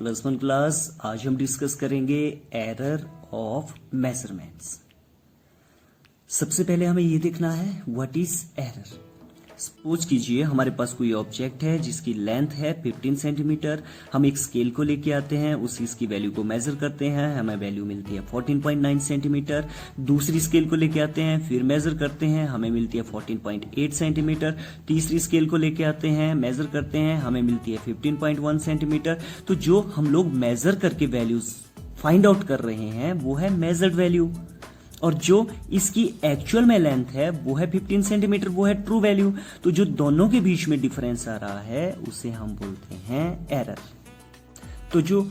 +1 class. आज हम discuss करेंगे एरर ऑफ मेजरमेंट्स। सबसे पहले हमें ये देखना है व्हाट इज एरर। सपोज कीजिए हमारे पास कोई ऑब्जेक्ट है जिसकी लेंथ है 15 सेंटीमीटर। हम एक स्केल को लेके आते हैं, इसकी वैल्यू को मेजर करते हैं, हमें वैल्यू मिलती है 14.9 सेंटीमीटर। दूसरी स्केल को लेके आते हैं, फिर मेजर करते हैं, हमें मिलती है 14.8 सेंटीमीटर। तीसरी स्केल को लेके आते हैं, मेजर करते हैं, हमें मिलती है 15.1 सेंटीमीटर। तो जो हम लोग मेजर करके वैल्यूज फाइंड आउट कर रहे हैं वो है मेजर्ड वैल्यू, और जो इसकी एक्चुअल में लेंथ है वो है 15 सेंटीमीटर, वो है ट्रू वैल्यू। तो जो दोनों के बीच में डिफरेंस आ रहा है उसे हम बोलते हैं एरर। तो जो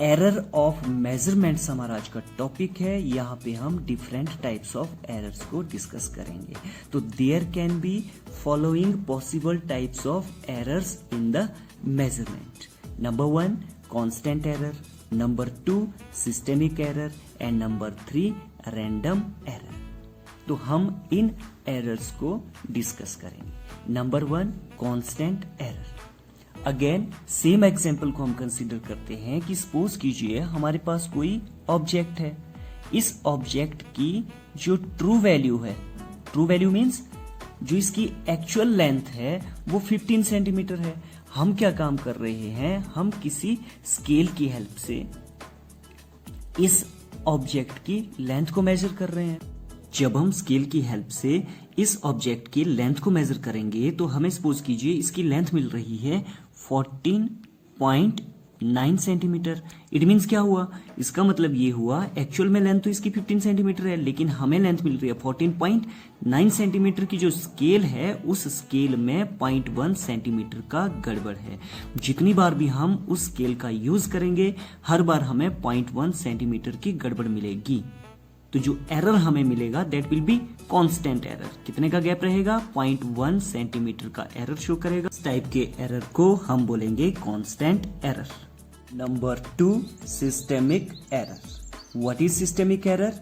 एरर ऑफ मेजरमेंट्स हमारा आज का टॉपिक है, यहां पे हम डिफरेंट टाइप्स ऑफ एरर्स को डिस्कस करेंगे। तो there can be following possible types of errors in the measurement. Number 1 constant error, number 2 systemic error and number 3 random error. तो हम इन एरर्स को डिस्कस करेंगे। Number 1 constant error. Again same example को हम कंसीडर करते हैं कि सपोज कीजिए हमारे पास कोई ऑब्जेक्ट है। इस ऑब्जेक्ट की जो ट्रू वैल्यू है, ट्रू वैल्यू मींस जो इसकी एक्चुअल लेंथ है वो 15 सेंटीमीटर है। हम क्या काम कर रहे हैं, हम किसी स्केल की हेल्प से इस ऑब्जेक्ट की लेंथ को मेजर कर रहे हैं। जब हम स्केल की हेल्प से इस ऑब्जेक्ट की लेंथ को मेजर करेंगे तो हमें सपोज कीजिए इसकी लेंथ मिल रही है 14.9 सेंटीमीटर। इट मींस क्या हुआ, इसका मतलब ये हुआ एक्चुअल में लेंथ तो इसकी 15 सेंटीमीटर है, लेकिन हमें लेंथ मिल रही है 14.9 सेंटीमीटर की। जो स्केल है उस स्केल में 0.1 सेंटीमीटर का गड़बड़ है। जितनी बार भी हम उस स्केल का यूज करेंगे हर बार हमें 0.1 सेंटीमीटर की गड़बड़ मिलेगी। तो जो एरर हमें मिलेगा that will be constant error. कितने का गैप रहेगा, 0.1 सेंटीमीटर का एरर शो करेगा। इस टाइप के एरर को हम बोलेंगे constant error. Number 2 systemic error. What is systemic error?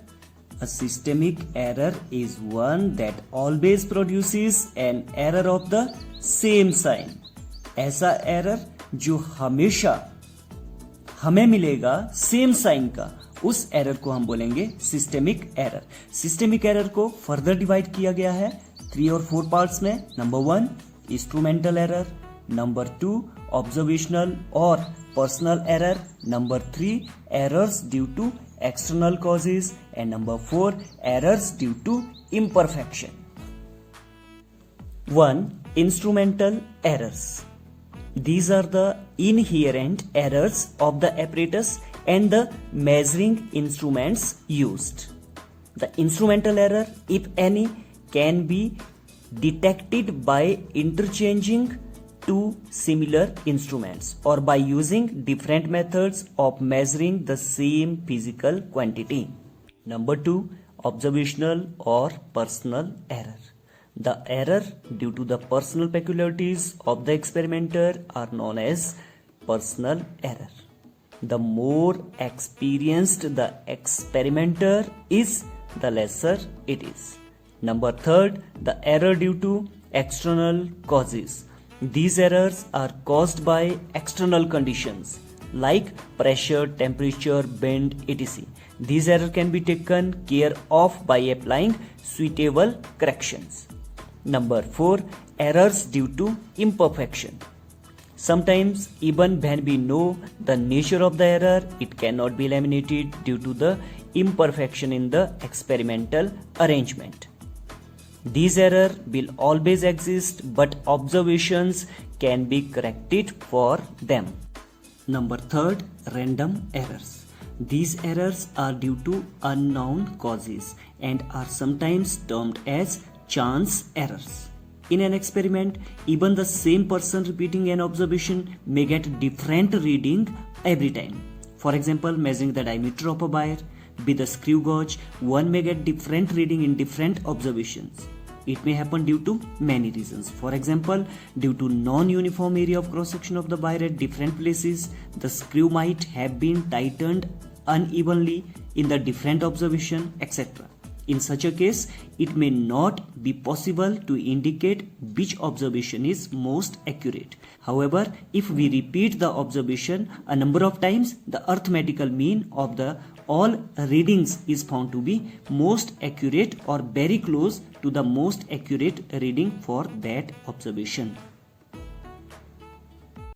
A systemic error is one that always produces an error of the same sign. ऐसा एरर जो हमेशा हमें मिलेगा सेम साइन का, उस एरर को हम बोलेंगे सिस्टेमिक एरर। सिस्टेमिक एरर को फर्दर डिवाइड किया गया है 3 और 4 पार्ट्स में। Number 1 instrumental error, number 2 observational और personal error, number 3 errors due to external causes, and number 4 errors due to imperfection. 1 instrumental errors. These are the inherent errors of the apparatus and the measuring instruments used. The instrumental error, if any, can be detected by interchanging two similar instruments or by using different methods of measuring the same physical quantity. Number 2 observational or personal error. The error due to the personal peculiarities of the experimenter are known as personal error. The more experienced the experimenter is, the lesser it is. Number 3 the error due to external causes. These errors are caused by external conditions like pressure, temperature, bend, etc. These errors can be taken care of by applying suitable corrections. Number 4 errors due to imperfection. Sometimes even when we know the nature of the error, it cannot be eliminated due to the imperfection in the experimental arrangement. These errors will always exist, but observations can be corrected for them. Number 3 random errors. These errors are due to unknown causes and are sometimes termed as chance errors. In an experiment, even the same person repeating an observation may get different reading every time. For example, measuring the diameter of a wire with a screw gauge, one may get different reading in different observations. It may happen due to many reasons. For example, due to non-uniform area of cross-section of the wire at different places, the screw might have been tightened unevenly in the different observation, etc. In such a case, it may not be possible to indicate which observation is most accurate. However, if we repeat the observation a number of times, the arithmetical mean of the all readings is found to be most accurate or very close to the most accurate reading for that observation.